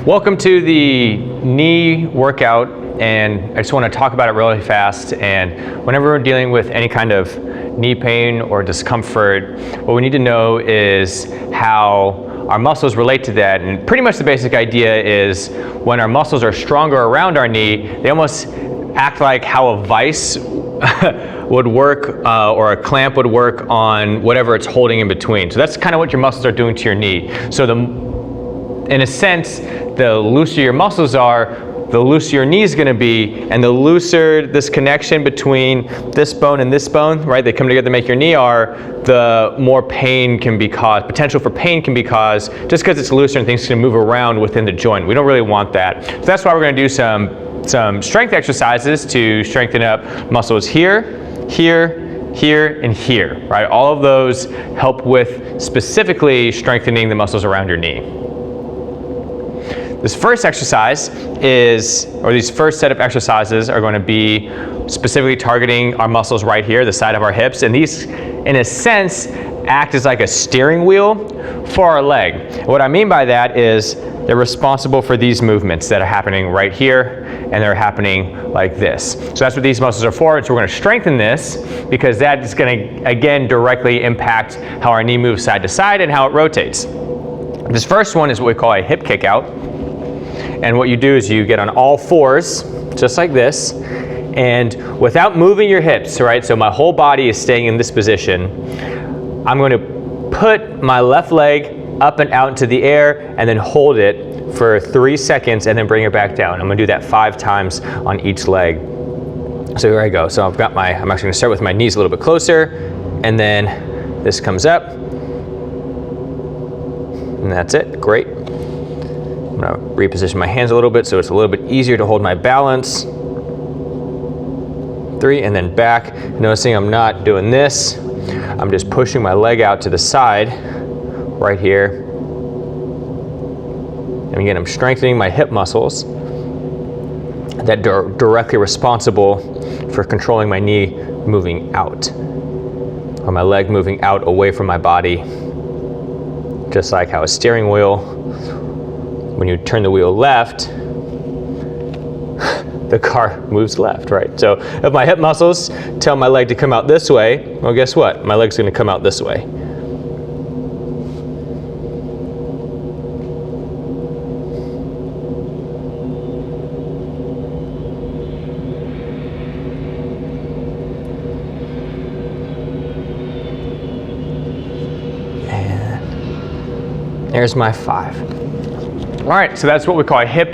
Welcome to the knee workout, and I just want to talk about it really fast. And whenever we're dealing with any kind of knee pain or discomfort, what we need to know is how our muscles relate to that. And pretty much the basic idea is when our muscles are stronger around our knee, they almost act like how a vice would work or a clamp would work on whatever it's holding in between. So that's kind of what your muscles are doing to your knee. So in a sense, the looser your muscles are, the looser your knee is going to be, and the looser this connection between this bone and this bone, right, they come together to make your knee are, the more pain can be caused, potential for pain can be caused, just because it's looser and things can move around within the joint. We don't really want that. So that's why we're going to do some strength exercises to strengthen up muscles here, here, and here, right? All of those help with specifically strengthening the muscles around your knee. This first exercise these first set of exercises are going to be specifically targeting our muscles right here, the side of our hips, and these, in a sense, act as like a steering wheel for our leg. What I mean by that is they're responsible for these movements that are happening right here, and they're happening like this. So that's what these muscles are for. So we're going to strengthen this because that is going to, again, directly impact how our knee moves side to side and how it rotates. This first one is what we call a hip kick out. And what you do is you get on all fours, just like this, and without moving your hips, right? So my whole body is staying in this position. I'm going to put my left leg up and out into the air and then hold it for 3 seconds and then bring it back down. I'm going to do that 5 times on each leg. So here I go. So I'm actually going to start with my knees a little bit closer, and then this comes up. And that's it. Great. I'm going to reposition my hands a little bit so it's a little bit easier to hold my balance. 3, and then back. Noticing I'm not doing this. I'm just pushing my leg out to the side right here. And again, I'm strengthening my hip muscles that are directly responsible for controlling my knee moving out, or my leg moving out away from my body. Just like how a steering wheel, when you turn the wheel left, the car moves left, right? So if my hip muscles tell my leg to come out this way, well, guess what? My leg's going to come out this way. And there's my 5. All right, so that's what we call a hip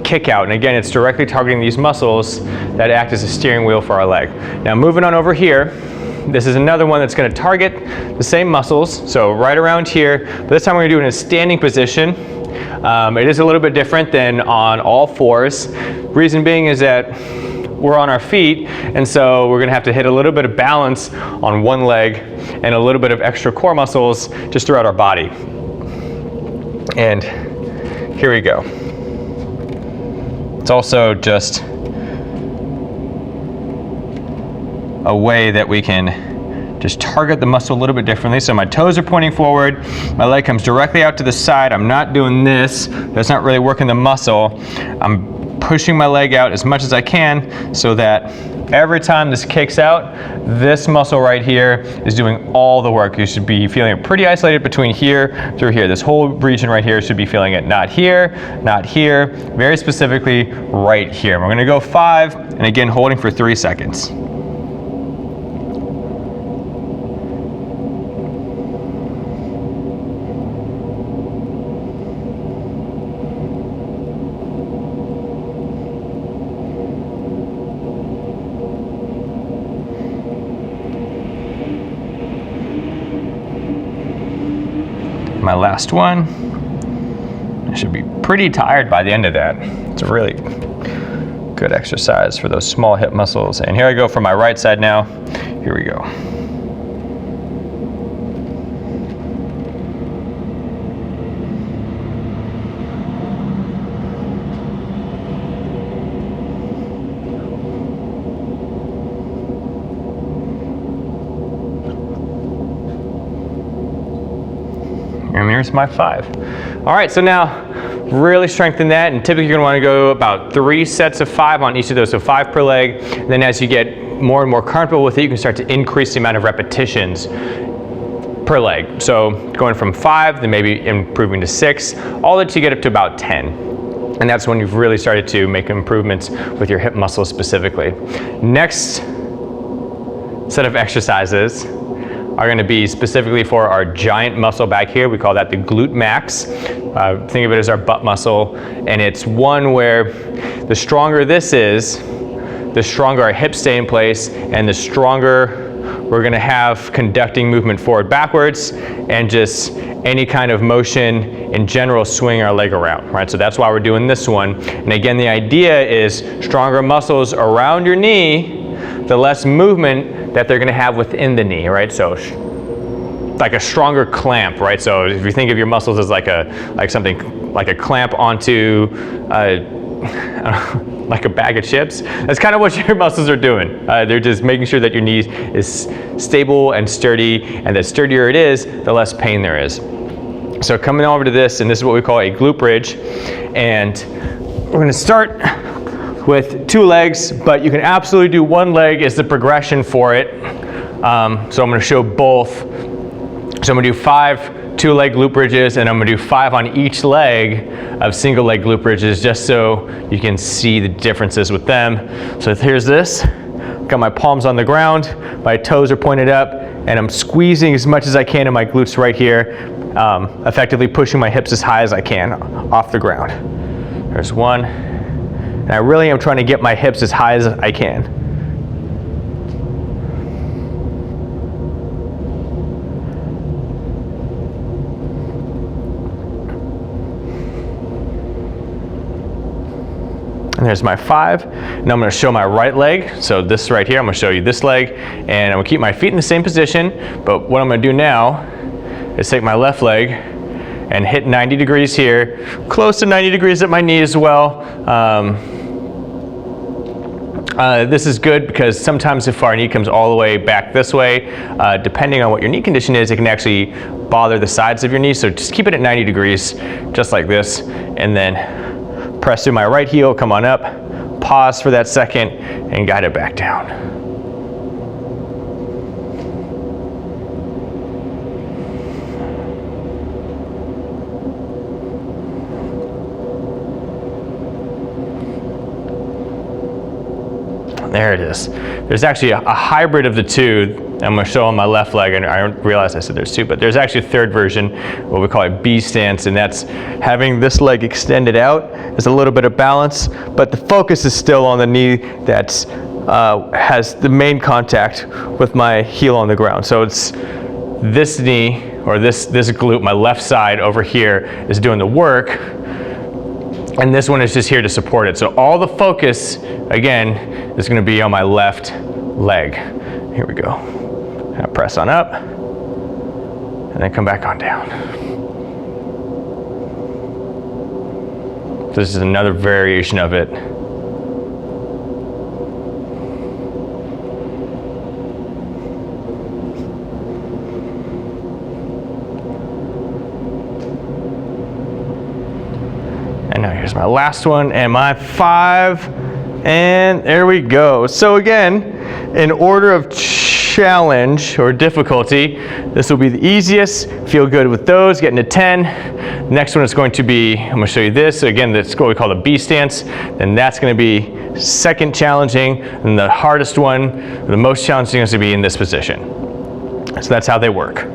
kick out. And again, it's directly targeting these muscles that act as a steering wheel for our leg. Now moving on over here, this is another one that's going to target the same muscles. So right around here, but this time we're going to do it in a standing position. It is a little bit different than on all fours. Reason being is that we're on our feet, and so we're going to have to hit a little bit of balance on one leg and a little bit of extra core muscles just throughout our body. And here we go. It's also just a way that we can just target the muscle a little bit differently. So my toes are pointing forward, my leg comes directly out to the side. I'm not doing this. That's not really working the muscle. I'm pushing my leg out as much as I can so that every time this kicks out, this muscle right here is doing all the work. You should be feeling it pretty isolated between here through here. This whole region right here should be feeling it. Not here, very specifically right here. We're going to go 5, and again, holding for 3 seconds. My last one. I should be pretty tired by the end of that. It's a really good exercise for those small hip muscles. And here I go for my right side now. Here we go. And there's my 5. All right, so now really strengthen that, and typically you're gonna wanna go about 3 sets of 5 on each of those, so 5 per leg. And then as you get more and more comfortable with it, you can start to increase the amount of repetitions per leg. So going from 5, then maybe improving to 6, all that you get up to about 10. And that's when you've really started to make improvements with your hip muscles specifically. Next set of exercises are going to be specifically for our giant muscle back here. We call that the glute max. Think of it as our butt muscle, and it's one where the stronger this is, the stronger our hips stay in place, and the stronger we're going to have conducting movement forward, backwards, and just any kind of motion in general, swing our leg around, right? So that's why we're doing this one. And again, the idea is stronger muscles around your knee, the less movement that they're going to have within the knee, right? So like a stronger clamp, right? So if you think of your muscles as like a clamp onto like a bag of chips, that's kind of what your muscles are doing. They're just making sure that your knee is stable and sturdy, and the sturdier it is, the less pain there is. So coming over to this, and this is what we call a glute bridge, and we're going to start with 2 legs, but you can absolutely do 1 leg as the progression for it. So I'm going to show both. So I'm going to do 5 2-leg glute bridges, and I'm going to do 5 on each leg of single leg glute bridges, just so you can see the differences with them. So here's this. Got my palms on the ground, my toes are pointed up, and I'm squeezing as much as I can in my glutes right here, effectively pushing my hips as high as I can off the ground. There's 1. And I really am trying to get my hips as high as I can. And there's my 5. Now I'm going to show my right leg. So this right here, I'm going to show you this leg, and I'm going to keep my feet in the same position. But what I'm going to do now is take my left leg and hit 90 degrees here, close to 90 degrees at my knee as well. This is good because sometimes if our knee comes all the way back this way, depending on what your knee condition is, it can actually bother the sides of your knee. So just keep it at 90 degrees, just like this, and then press through my right heel, come on up, pause for that second, and guide it back down. There it is. There's actually a hybrid of the two. I'm going to show on my left leg, and I realized I said there's 2, but there's actually a 3rd version, what we call a B stance, and that's having this leg extended out. There's a little bit of balance, but the focus is still on the knee that has the main contact with my heel on the ground. So it's this knee, or this glute, my left side over here, is doing the work, and this one is just here to support it. So all the focus, again, is going to be on my left leg. Here we go. Now press on up, and then come back on down. This is another variation of it. And now here's my last one, and my 5, and there we go. So again, in order of challenge or difficulty, this will be the easiest. Feel good with those, getting to 10. Next one is going to be, I'm going to show you this. So again, that's what we call the B stance. And that's going to be second challenging, and the hardest one, the most challenging, is to be in this position. So that's how they work.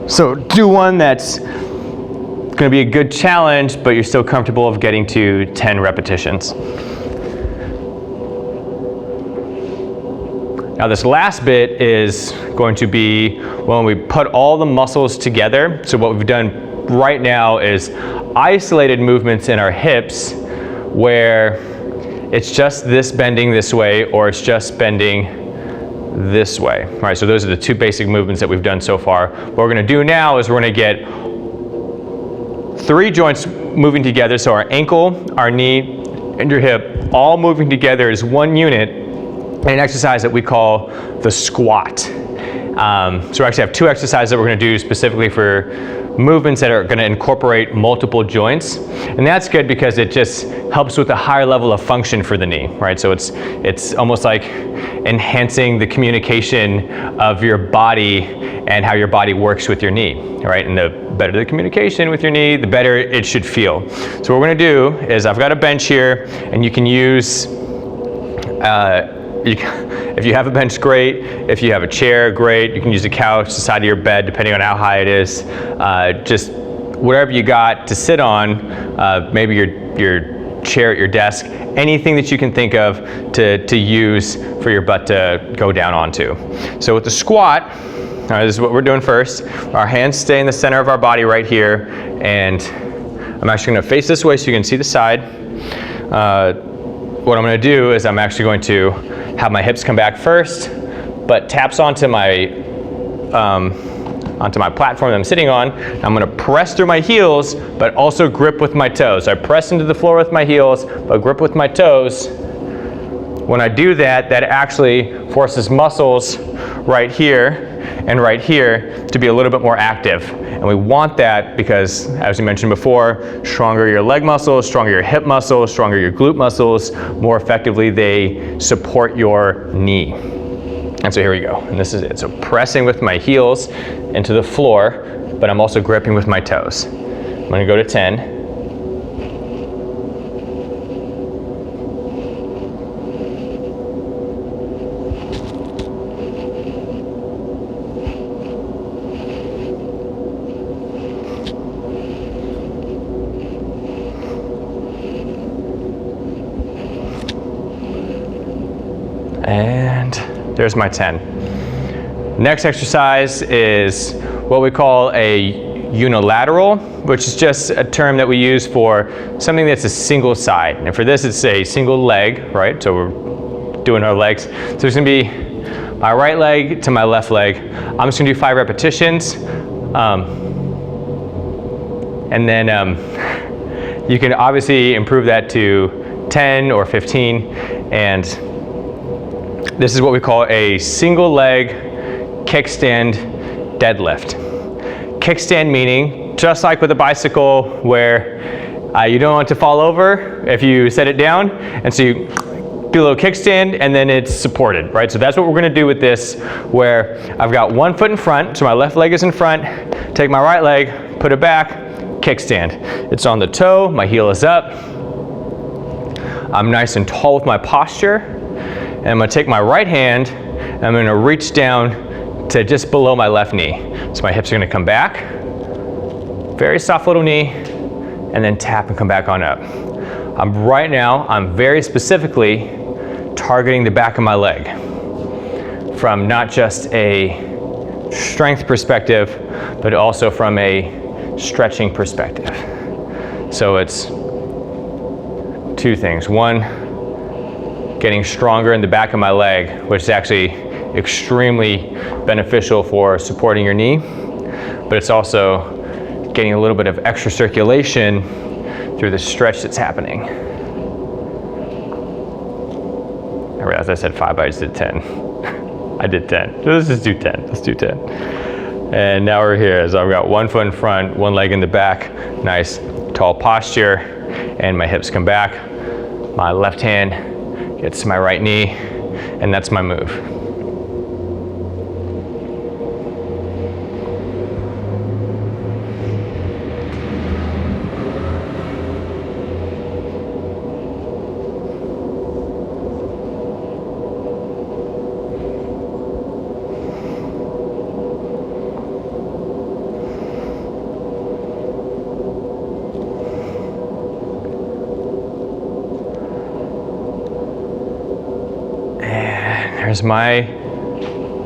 So do one that's going to be a good challenge, but you're still comfortable of getting to 10 repetitions. Now this last bit is going to be when we put all the muscles together. So what we've done right now is isolated movements in our hips where it's just this bending this way, or it's just bending this way. All right, so those are the 2 basic movements that we've done so far. What we're going to do now is we're going to get 3 joints moving together. So our ankle, our knee, and your hip all moving together as one unit. An exercise that we call the squat. So we actually have 2 exercises that we're going to do specifically for movements that are going to incorporate multiple joints, and that's good because it just helps with a higher level of function for the knee, right? So it's almost like enhancing the communication of your body and how your body works with your knee, right? And the better the communication with your knee, the better it should feel. So what we're going to do is I've got a bench here, and you can use if you have a bench, great. If you have a chair, great. You can use a couch, the side of your bed, depending on how high it is. Just whatever you got to sit on, maybe your chair at your desk, anything that you can think of to use for your butt to go down onto. So with the squat, all right, this is what we're doing first. Our hands stay in the center of our body right here, and I'm actually going to face this way so you can see the side. What I'm going to do is I'm actually going to have my hips come back first, but taps onto my platform that I'm sitting on. I'm going to press through my heels, but also grip with my toes. So I press into the floor with my heels, but grip with my toes. When I do that, that actually forces muscles right here and right here to be a little bit more active. And we want that because, as we mentioned before, stronger your leg muscles, stronger your hip muscles, stronger your glute muscles, more effectively they support your knee. And so here we go, and this is it. So pressing with my heels into the floor, but I'm also gripping with my toes. I'm gonna go to 10. And there's my 10. Next exercise is what we call a unilateral, which is just a term that we use for something that's a single side. And for this, it's a single leg, right? So we're doing our legs. So there's gonna be my right leg to my left leg. I'm just gonna do 5 repetitions. And then you can obviously improve that to 10 or 15. And this is what we call a single leg kickstand deadlift. Kickstand meaning, just like with a bicycle where you don't want it to fall over if you set it down, and so you do a little kickstand and then it's supported, right? So that's what we're gonna do with this, where I've got one foot in front, so my left leg is in front, take my right leg, put it back, kickstand. It's on the toe, my heel is up. I'm nice and tall with my posture. And I'm gonna take my right hand and I'm gonna reach down to just below my left knee. So my hips are gonna come back, very soft little knee, and then tap and come back on up. Right now, I'm very specifically targeting the back of my leg from not just a strength perspective, but also from a stretching perspective. So it's 2 things. One, getting stronger in the back of my leg, which is actually extremely beneficial for supporting your knee, but it's also getting a little bit of extra circulation through the stretch that's happening. I realized I said 5, but I just did 10. I did 10. So let's just do 10. Let's do 10. And now we're here. So I've got 1 foot in front, 1 leg in the back, nice tall posture, and my hips come back. My left hand gets to my right knee, and that's my move. There's my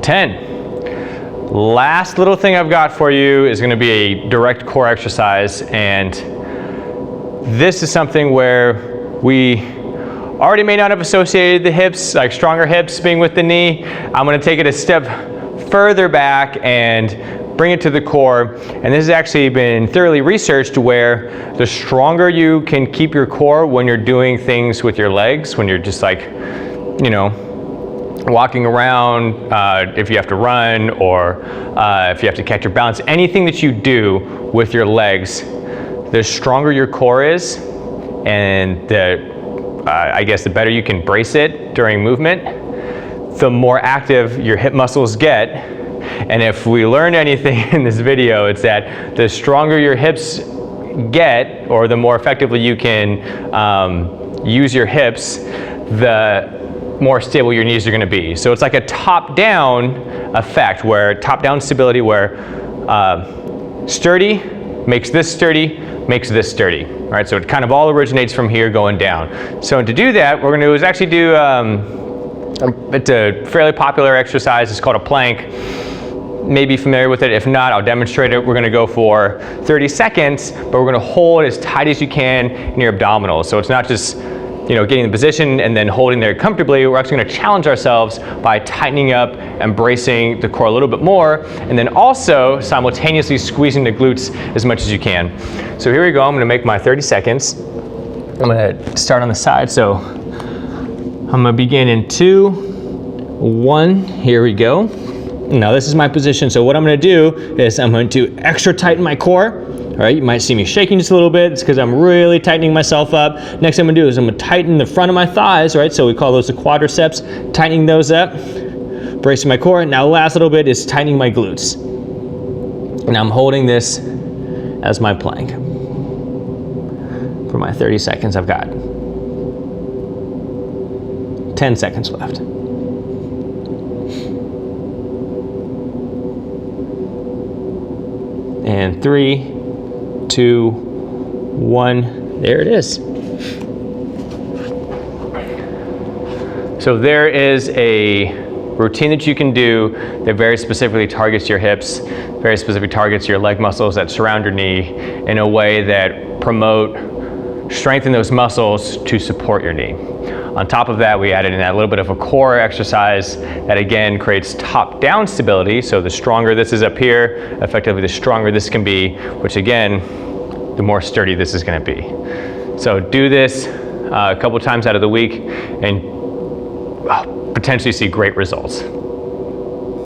10. Last little thing I've got for you is going to be a direct core exercise, and this is something where we already may not have associated the hips, like stronger hips being with the knee. I'm going to take it a step further back and bring it to the core, and this has actually been thoroughly researched, where the stronger you can keep your core when you're doing things with your legs, when you're just like, you know, walking around, if you have to run, or if you have to catch your balance, anything that you do with your legs, the stronger your core is, and I guess the better you can brace it during movement, the more active your hip muscles get. And if we learned anything in this video, it's that the stronger your hips get, or the more effectively you can use your hips, the more stable your knees are going to be. So it's like a top-down effect, where top-down stability, where sturdy makes this sturdy, makes this sturdy. All right, so it kind of all originates from here going down. So to do that, what we're going to do is actually do, it's a fairly popular exercise. It's called a plank. Maybe familiar with it. If not, I'll demonstrate it. We're going to go for 30 seconds, but we're going to hold as tight as you can in your abdominals. So it's not just getting the position and then holding there comfortably. We're actually going to challenge ourselves by tightening up and bracing the core a little bit more, and then also simultaneously squeezing the glutes as much as you can. So here we go. I'm going to make my 30 seconds. I'm going to start on the side. So I'm going to begin in 2, 1. Here we go. Now this is my position. So what I'm going to do is I'm going to extra tighten my core. All right, you might see me shaking just a little bit. It's because I'm really tightening myself up. Next thing I'm gonna do is I'm gonna tighten the front of my thighs, right? So we call those the quadriceps, tightening those up, bracing my core. Now the last little bit is tightening my glutes. And I'm holding this as my plank. For my 30 seconds, I've got 10 seconds left. And 3, 2, 1, there it is. So there is a routine that you can do that very specifically targets your hips, very specifically targets your leg muscles that surround your knee in a way that strengthen those muscles to support your knee. On top of that, we added in that little bit of a core exercise that again creates top-down stability. So the stronger this is up here, effectively the stronger this can be, which again, the more sturdy this is going to be. So do this a couple times out of the week and potentially see great results.